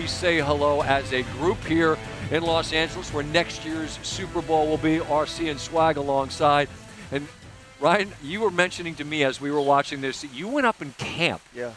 we say hello as a group here in Los Angeles, where next year's Super Bowl will be. RC and Swag alongside. And Ryan, you were mentioning to me as we were watching this, you went up in camp. Yeah.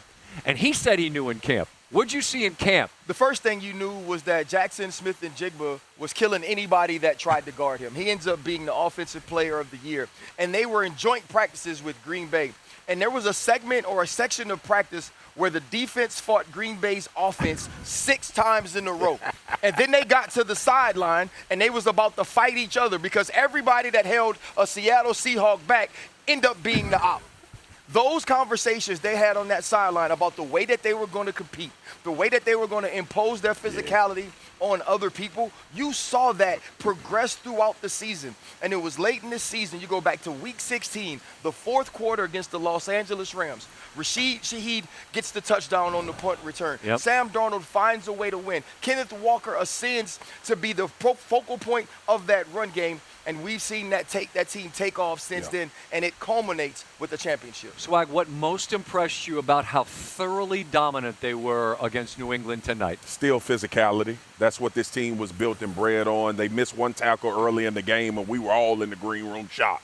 And he said he knew in camp. What'd you see in camp? The first thing you knew was that Jackson Smith-Njigba was killing anybody that tried to guard him. He ends up being the offensive player of the year. And they were in joint practices with Green Bay. And there was a segment or a section of practice where the defense fought Green Bay's offense 6 times in a row. And then they got to the sideline, and they was about to fight each other because everybody that held a Seattle Seahawks back ended up being the op. Those conversations they had on that sideline about the way that they were going to compete, the way that they were going to impose their physicality on other people, you saw that progress throughout the season. And it was late in this season, you go back to week 16, the fourth quarter against the Los Angeles Rams. Rashid Shaheed gets the touchdown on the punt return. Yep. Sam Darnold finds a way to win. Kenneth Walker ascends to be the focal point of that run game. And we've seen that team take off since then, and it culminates with the championship. Swag, what most impressed you about how thoroughly dominant they were against New England tonight? Still physicality. That's what this team was built and bred on. They missed one tackle early in the game, and we were all in the green room shocked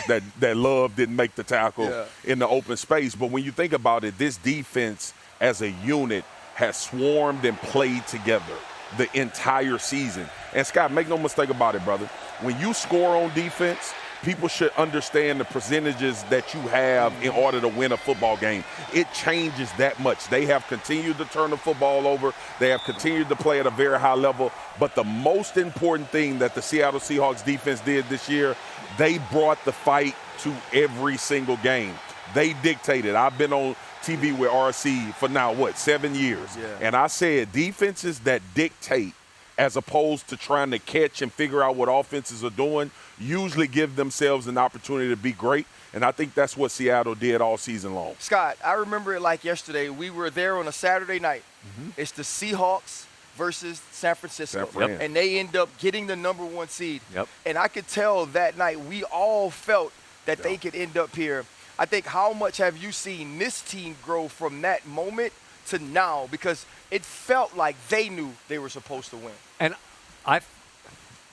that Love didn't make the tackle in the open space. But when you think about it, this defense as a unit has swarmed and played together the entire season. And, Scott, make no mistake about it, brother. When you score on defense, people should understand the percentages that you have in order to win a football game. It changes that much. They have continued to turn the football over. They have continued to play at a very high level. But the most important thing that the Seattle Seahawks defense did this year, they brought the fight to every single game. They dictated. I've been on TV with RC for now, 7 years? Yeah. And I said defenses that dictate as opposed to trying to catch and figure out what offenses are doing, usually give themselves an opportunity to be great. And I think that's what Seattle did all season long. Scott, I remember it like yesterday. We were there on a Saturday night. It's the Seahawks versus San Francisco. And they end up getting the number 1 seed. And I could tell that night we all felt that they could end up here. I think, how much have you seen this team grow from that moment to now? Because it felt like they knew they were supposed to win. And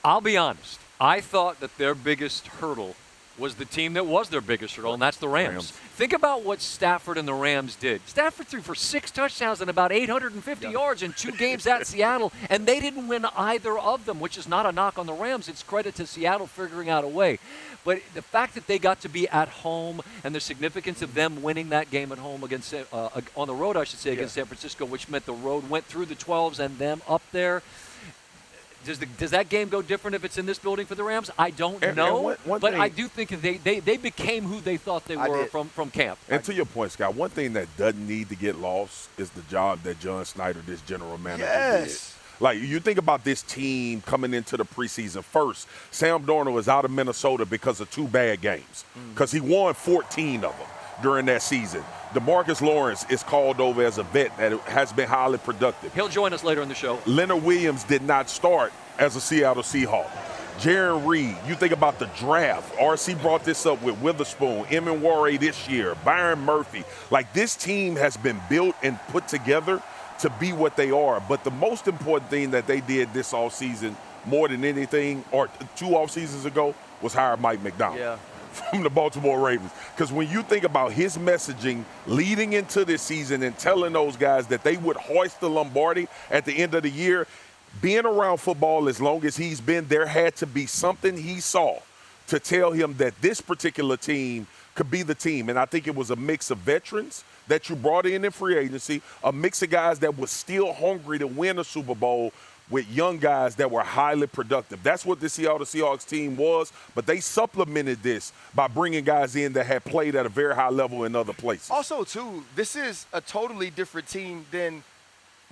I'll be honest, I thought that their biggest hurdle was the team that was their biggest hurdle, and that's the Rams. Think about what Stafford and the Rams did. Stafford threw for 6 touchdowns and about 850 yards in 2 games at Seattle, and they didn't win either of them, which is not a knock on the Rams. It's credit to Seattle figuring out a way. But the fact that they got to be at home and the significance of them winning that game at home against on the road, I should say, against San Francisco, which meant the road went through the 12s and them up there. Does that game go different if it's in this building for the Rams? I don't know, but I do think they became who they thought they were from camp. And to your point, Scott, one thing that doesn't need to get lost is the job that John Snyder, this general manager, did. Like, you think about this team coming into the preseason. First, Sam Darnold is out of Minnesota because of 2 bad games, because he won 14 of them during that season. DeMarcus Lawrence is called over as a vet that has been highly productive. He'll join us later in the show. Leonard Williams did not start as a Seattle Seahawk. Jaron Reed, you think about the draft. RC brought this up with Witherspoon, Emenware this year, Byron Murphy. Like, this team has been built and put together to be what they are. But the most important thing that they did this offseason, more than anything, or 2 off seasons ago, was hire Mike McDonald from the Baltimore Ravens. Because when you think about his messaging leading into this season and telling those guys that they would hoist the Lombardi at the end of the year, being around football as long as he's been, there had to be something he saw to tell him that this particular team could be the team. And I think it was a mix of veterans that you brought in free agency, a mix of guys that were still hungry to win a Super Bowl with young guys that were highly productive. That's what the Seattle Seahawks team was, but they supplemented this by bringing guys in that had played at a very high level in other places. Also, too, this is a totally different team than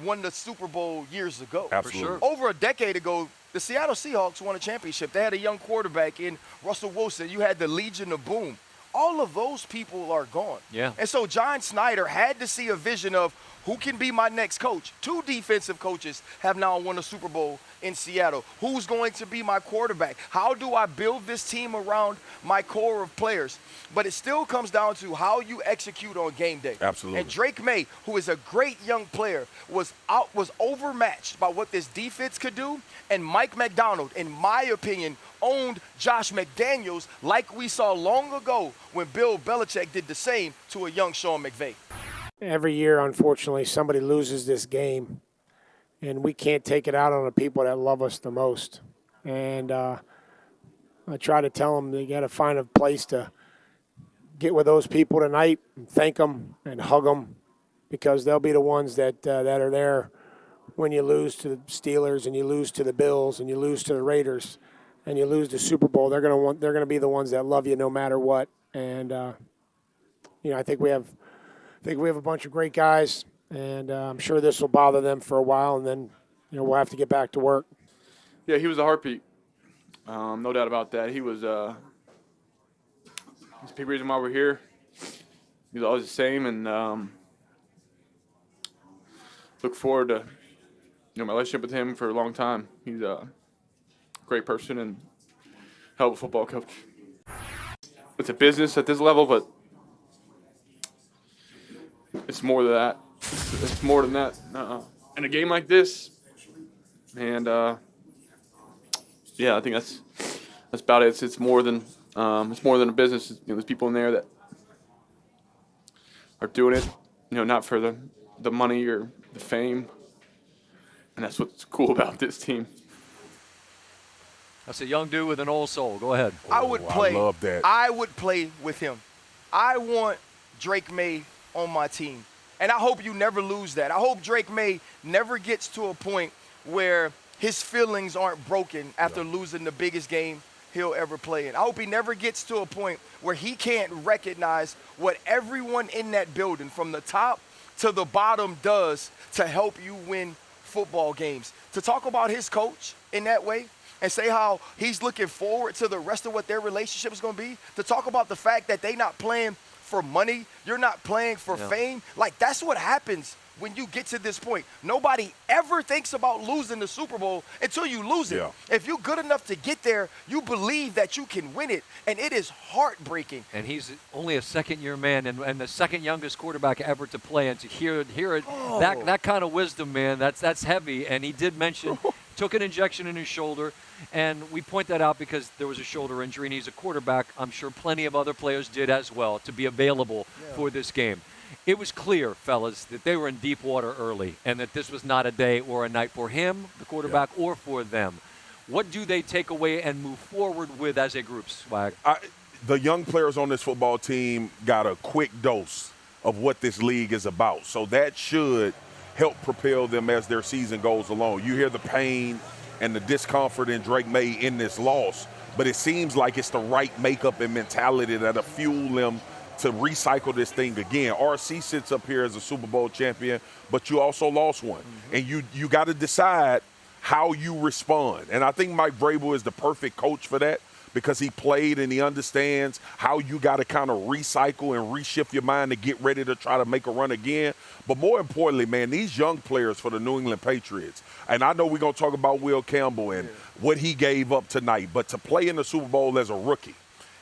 won the Super Bowl years ago. Absolutely. For sure. Over a decade ago, the Seattle Seahawks won a championship. They had a young quarterback in Russell Wilson. You had the Legion of Boom. all of those people are gone. Yeah. And so John Snyder had to see a vision of who can be my next coach. 2 defensive coaches have now won a Super Bowl in Seattle. Who's going to be my quarterback? How do I build this team around my core of players? But it still comes down to how you execute on game day. Absolutely. And Drake Maye, who is a great young player, was overmatched by what this defense could do. And Mike McDonald, in my opinion, owned Josh McDaniels like we saw long ago when Bill Belichick did the same to a young Sean McVay. Every year, unfortunately, somebody loses this game, and we can't take it out on the people that love us the most. And I try to tell them they got to find a place to get with those people tonight and thank them and hug them, because they'll be the ones that are there when you lose to the Steelers and you lose to the Bills and you lose to the Raiders and you lose the Super Bowl. They're gonna be the ones that love you no matter what. And I think we have a bunch of great guys, and I'm sure this will bother them for a while, and then we'll have to get back to work. Yeah, he was a heartbeat. No doubt about that. He was he's a big reason why we're here. He's always the same, and look forward to my relationship with him for a long time. He's a great person and hell of a football coach. It's a business at this level, but it's more than that. It's more than that. In a game like this, and I think that's about it. It's more than a business. There's people in there that are doing it, not for the money or the fame, and that's what's cool about this team. That's a young dude with an old soul. Go ahead. I love that. I would play with him. I want Drake Maye on my team. And I hope you never lose that. I hope Drake Maye never gets to a point where his feelings aren't broken after losing the biggest game he'll ever play in. I hope he never gets to a point where he can't recognize what everyone in that building from the top to the bottom does to help you win football games. To talk about his coach in that way and say how he's looking forward to the rest of what their relationship is going to be, to talk about the fact that they're not playing for money, you're not playing for fame. Like, that's what happens when you get to this point. Nobody ever thinks about losing the Super Bowl until you lose it. Yeah. If you're good enough to get there, you believe that you can win it, and it is heartbreaking. And he's only a second-year man and the second youngest quarterback ever to play. And to hear it, that kind of wisdom, man, that's heavy. And he did mention took an injection in his shoulder, and we point that out because there was a shoulder injury, and he's a quarterback. I'm sure plenty of other players did as well to be available for this game. It was clear, fellas, that they were in deep water early and that this was not a day or a night for him, the quarterback, or for them. What do they take away and move forward with as a group, Swag? The young players on this football team got a quick dose of what this league is about. So that should help propel them as their season goes along. You hear the pain and the discomfort in Drake Maye in this loss, but it seems like it's the right makeup and mentality that'll fuel them to recycle this thing again. RC sits up here as a Super Bowl champion, but you also lost one. And you got to decide how you respond. And I think Mike Vrabel is the perfect coach for that, because he played and he understands how you got to kind of recycle and reshift your mind to get ready to try to make a run again. But more importantly, man, these young players for the New England Patriots, and I know we're going to talk about Will Campbell and what he gave up tonight, but to play in the Super Bowl as a rookie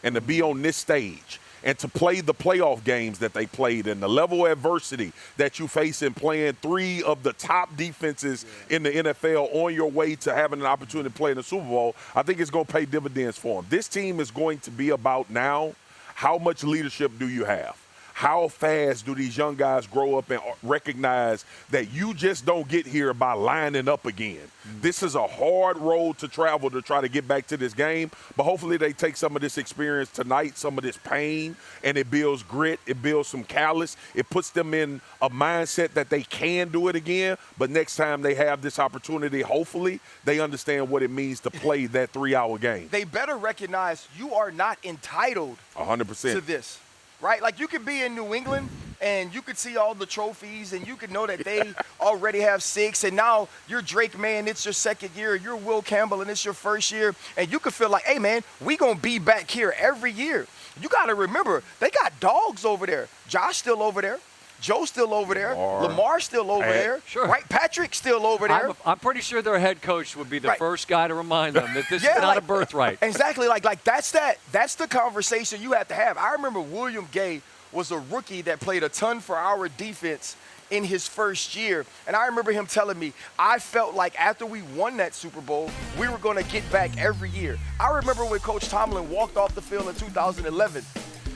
and to be on this stage and to play the playoff games that they played and the level of adversity that you face in playing 3 of the top defenses in the NFL on your way to having an opportunity to play in the Super Bowl, I think it's going to pay dividends for them. This team is going to be about now, how much leadership do you have? How fast do these young guys grow up and recognize that you just don't get here by lining up again? This is a hard road to travel to try to get back to this game, but hopefully they take some of this experience tonight, some of this pain, and it builds grit, it builds some callous, it puts them in a mindset that they can do it again, but next time they have this opportunity, hopefully they understand what it means to play that 3-hour game. They better recognize you are not entitled 100% to this. right? Like you could be in New England and you could see all the trophies and you could know that they already have 6, and now you're Drake May and it's your second year, you're Will Campbell and it's your first year, and you could feel like, hey man, we gonna be back here every year. You gotta remember, they got dogs over there. Josh still over there. Joe's still over there. Lamar's still over there. Sure. Right? Patrick's still over there. I'm pretty sure their head coach would be the first guy to remind them that this Yeah, is not a birthright. Exactly. Like that's the conversation you have to have. I remember William Gay was a rookie that played a ton for our defense in his first year. And I remember him telling me, I felt like after we won that Super Bowl, we were going to get back every year. I remember when Coach Tomlin walked off the field in 2011.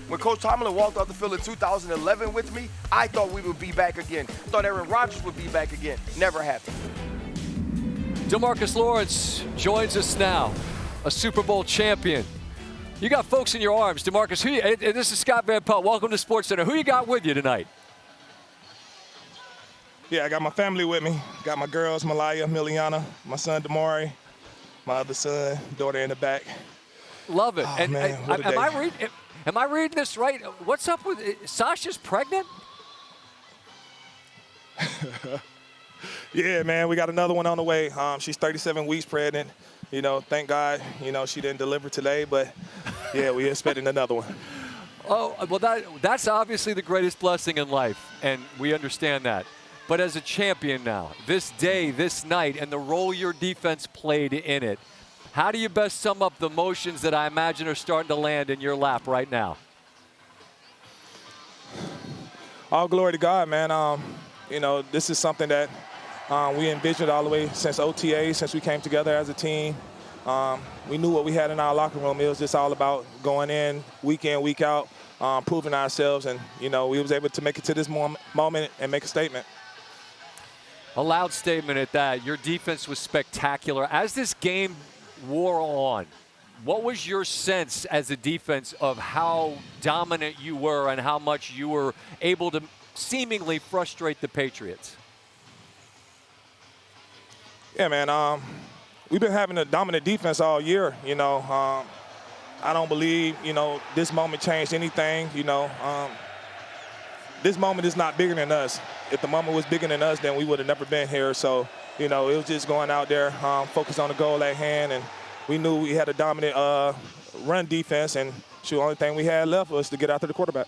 When Coach Tomlin walked off the field in 2011 with me, I thought we would be back again. I thought Aaron Rodgers would be back again. Never happened. DeMarcus Lawrence joins us now, a Super Bowl champion. You got folks in your arms, DeMarcus. This is Scott Van Pelt. Welcome to SportsCenter. Who you got with you tonight? Yeah, I got my family with me. Got my girls, Malaya, Miliana, my son, Damari, my other son, daughter in the back. Love it. Oh, And man, what a day. am I reading this right? What's up with Sasha's pregnant? Yeah, man, we got another one on the way. She's 37 weeks pregnant. You know, thank God, you know, she didn't deliver today, but yeah, we're expecting another one. Oh, well, that's obviously the greatest blessing in life, and we understand that. But as a champion now, this day, this night, and the role your defense played in it, how do you best sum up the emotions that I imagine are starting to land in your lap right now? All glory to God, man. You know, this is something that we envisioned all the way since OTA, since we came together as a team. We knew what we had in our locker room. It was just all about going in, week out, proving ourselves. And, you know, we was able to make it to this moment and make a statement. A loud statement at that. Your defense was spectacular. As this game wore on, what was your sense as a defense of how dominant you were and how much you were able to seemingly frustrate the Patriots? Yeah, man. We've been having a dominant defense all year. You know, I don't believe, you know, this moment changed anything. You know, this moment is not bigger than us. If the moment was bigger than us, then we would have never been here. So, you know, it was just going out there, focused on the goal at hand, and we knew we had a dominant run defense, and the only thing we had left was to get after the quarterback.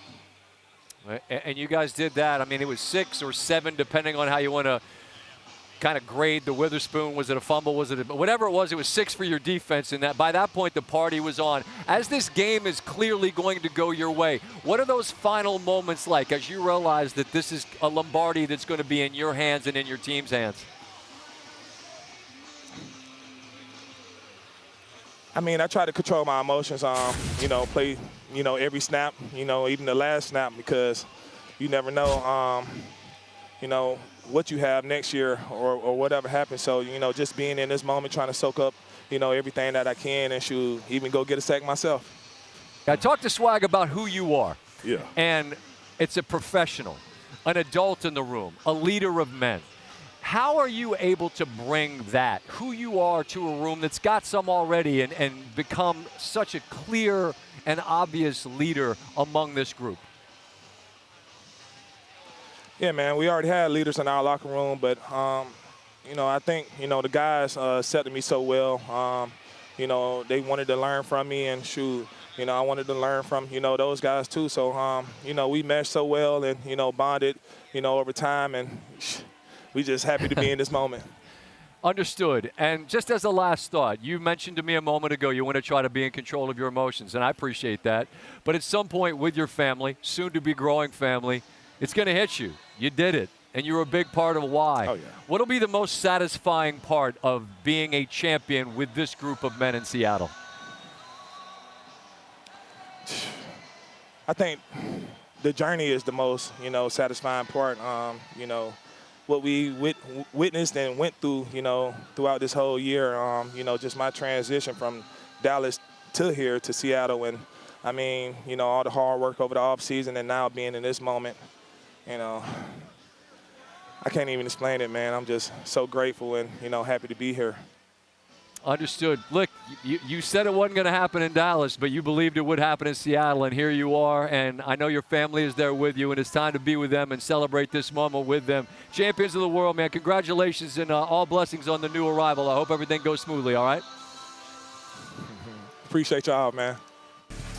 And you guys did that. I mean, it was 6 or 7, depending on how you want to kind of grade the Witherspoon. Was it a fumble? Was it whatever it was 6 for your defense, and that by that point the party was on. As this game is clearly going to go your way, what are those final moments like as you realize that this is a Lombardi that's going to be in your hands and in your team's hands? I mean, I try to control my emotions, you know, play, you know, every snap, you know, even the last snap, because you never know, you know, what you have next year or whatever happens. So, you know, just being in this moment, trying to soak up, you know, everything that I can, and shoot, even go get a sack myself. I talked to Swag about who you are. Yeah. And it's a professional, an adult in the room, a leader of men. How are you able to bring that, who you are, to a room that's got some already and become such a clear and obvious leader among this group? Yeah, man, we already had leaders in our locker room, but, you know, I think, you know, the guys accepted me so well. You know, they wanted to learn from me, and shoot, you know, I wanted to learn from, you know, those guys too. So, you know, we meshed so well and, you know, bonded, you know, over time, and we just happy to be in this moment. Understood. And just as a last thought, you mentioned to me a moment ago you want to try to be in control of your emotions, and I appreciate that. But at some point with your family, soon to be growing family, it's going to hit you. You did it, and you're a big part of why. Oh, yeah. What'll be the most satisfying part of being a champion with this group of men in Seattle? I think the journey is the most, you know, satisfying part. You know, what we witnessed and went through, you know, throughout this whole year, you know, just my transition from Dallas to here to Seattle. And, I mean, you know, all the hard work over the offseason and now being in this moment, you know, I can't even explain it, man. I'm just so grateful and, you know, happy to be here. Understood. Look, you said it wasn't going to happen in Dallas, but you believed it would happen in Seattle, and here you are. And I know your family is there with you, and it's time to be with them and celebrate this moment with them. Champions of the world, man. Congratulations and all blessings on the new arrival. I hope everything goes smoothly, all right? Appreciate y'all, man.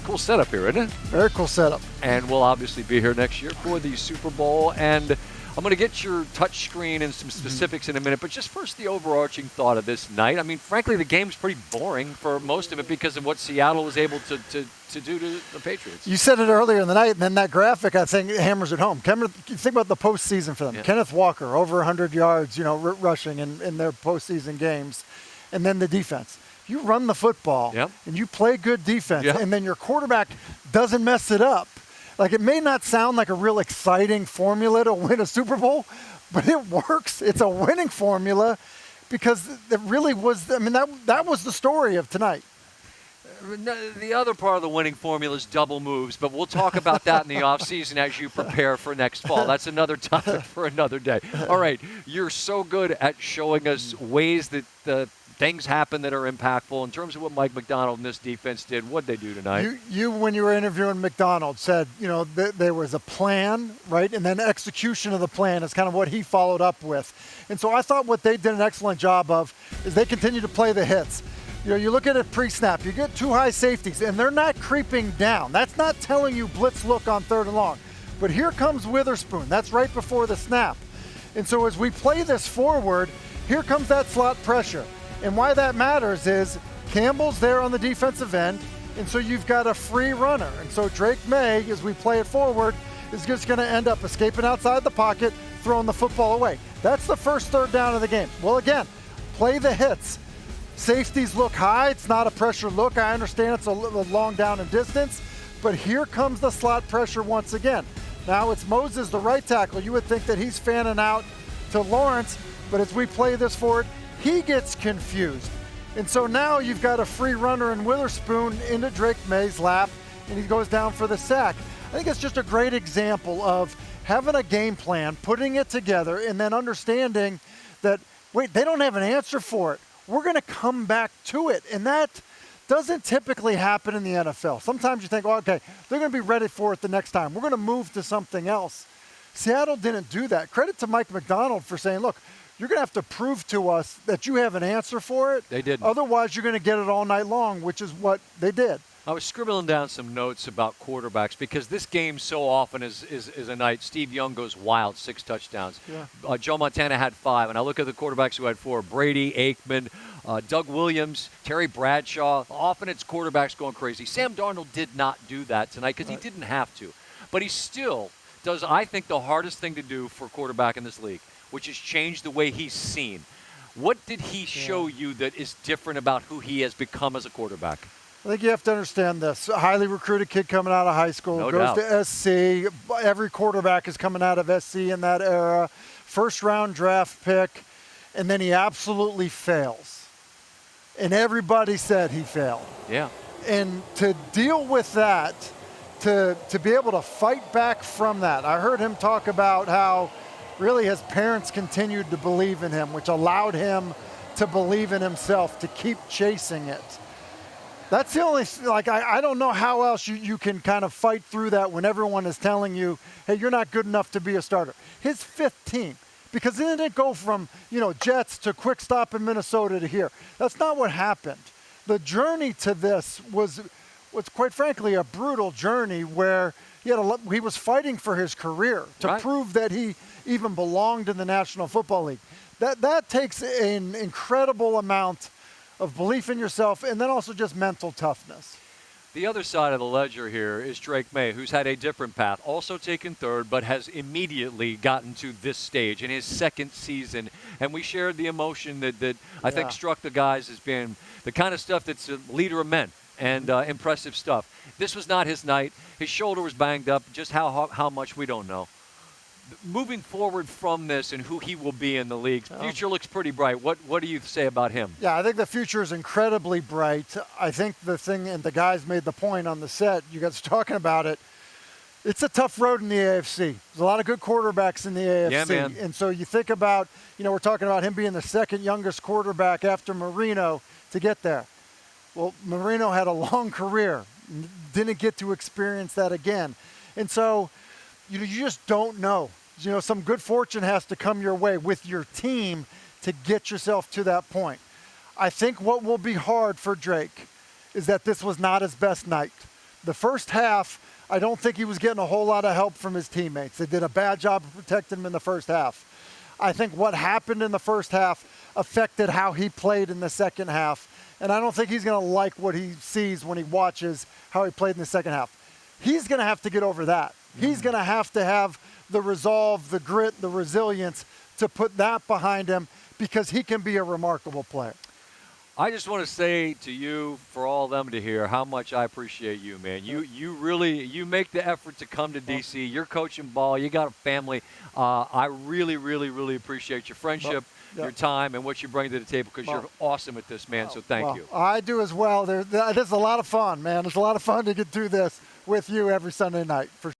Cool setup here, isn't it? Very cool setup. And we'll obviously be here next year for the Super Bowl. And I'm going to get your touch screen and some specifics in a minute, but just first the overarching thought of this night. I mean, frankly, the game's pretty boring for most of it because of what Seattle was able to do to the Patriots. You said it earlier in the night, and then that graphic, I think, hammers it home. Think about the postseason for them. Yeah. Kenneth Walker, over 100 yards, rushing in their postseason games. And then the defense. You run the football, and you play good defense, and then your quarterback doesn't mess it up. Like, it may not sound like a real exciting formula to win a Super Bowl, but it works. It's a winning formula because it really was, that was the story of tonight. The other part of the winning formula is double moves, but we'll talk about that in the offseason as you prepare for next fall. That's another topic for another day. All right, you're so good at showing us ways that things happen that are impactful. In terms of what Mike Macdonald and this defense did, what'd they do tonight? You when you were interviewing Macdonald, said, there was a plan, right? And then execution of the plan is kind of what he followed up with. And so I thought what they did an excellent job of is they continue to play the hits. You look at it pre-snap, you get two high safeties, and they're not creeping down. That's not telling you blitz look on 3rd and long. But here comes Witherspoon. That's right before the snap. And so as we play this forward, here comes that slot pressure. And why that matters is Campbell's there on the defensive end, and so you've got a free runner. And so Drake Maye, as we play it forward, is just going to end up escaping outside the pocket, throwing the football away. That's the first 3rd down of the game. Well, again, play the hits. Safeties look high. It's not a pressure look. I understand it's a long down in distance, but here comes the slot pressure once again. Now it's Moses, the right tackle. You would think that he's fanning out to Lawrence, but as we play this forward, he gets confused. And so now you've got a free runner in Witherspoon into Drake Maye's lap, and he goes down for the sack. I think it's just a great example of having a game plan, putting it together, and then understanding that, wait, they don't have an answer for it. We're going to come back to it. And that doesn't typically happen in the NFL. Sometimes you think, oh, okay, they're going to be ready for it the next time. We're going to move to something else. Seattle didn't do that. Credit to Mike Macdonald for saying, look, you're going to have to prove to us that you have an answer for it. They didn't. Otherwise, you're going to get it all night long, which is what they did. I was scribbling down some notes about quarterbacks because this game so often is a night. Steve Young goes wild, 6 touchdowns. Yeah. Joe Montana had 5. And I look at the quarterbacks who had 4. Brady, Aikman, Doug Williams, Terry Bradshaw. Often it's quarterbacks going crazy. Sam Darnold did not do that tonight because he didn't have to. But he still does, I think, the hardest thing to do for a quarterback in this league, which is change the way he's seen. What did he show you that is different about who he has become as a quarterback? I think you have to understand this. A highly recruited kid coming out of high school, No goes doubt. to SC. Every quarterback is coming out of SC in that era. First-round draft pick, and then he absolutely fails. And everybody said he failed. Yeah. And to deal with that, to be able to fight back from that, I heard him talk about how really his parents continued to believe in him, which allowed him to believe in himself, to keep chasing it. That's the only, I don't know how else you can kind of fight through that when everyone is telling you, hey, you're not good enough to be a starter. His 5th team, because it didn't go from, Jets to Quick Stop in Minnesota to here. That's not what happened. The journey to this was quite frankly a brutal journey where he was fighting for his career to prove that he even belonged in the National Football League. That takes an incredible amount of belief in yourself, and then also just mental toughness. The other side of the ledger here is Drake Maye, who's had a different path, also taken 3rd, but has immediately gotten to this stage in his 2nd season. And we shared the emotion that I think struck the guys as being the kind of stuff that's a leader of men and impressive stuff. This was not his night. His shoulder was banged up. Just how much, we don't know. Moving forward from this and who he will be in the league, future looks pretty bright. What do you say about him? Yeah, I think the future is incredibly bright. I think the thing, and the guys made the point on the set, you guys talking about it, It's a tough road in the AFC. There's a lot of good quarterbacks in the AFC. Yeah, man. And so you think about, we're talking about him being the second youngest quarterback after Marino to get there. Well, Marino had a long career, didn't get to experience that again. And so, you just don't know. Some good fortune has to come your way with your team to get yourself to that point. I think what will be hard for Drake is that this was not his best night. The first half, I don't think he was getting a whole lot of help from his teammates. They did a bad job of protecting him in the first half. I think what happened in the first half affected how he played in the second half. And I don't think he's going to like what he sees when he watches how he played in the second half. He's going to have to get over that. He's going to have the resolve, the grit, the resilience to put that behind him because he can be a remarkable player. I just want to say to you, for all of them to hear, how much I appreciate you, man. You really make the effort to come to D.C. You're coaching ball. You got a family. I really, really, really appreciate your friendship, your time, and what you bring to the table because you're awesome at this, man. So thank you. I do as well. This is a lot of fun, man. It's a lot of fun to get through this with you every Sunday night. For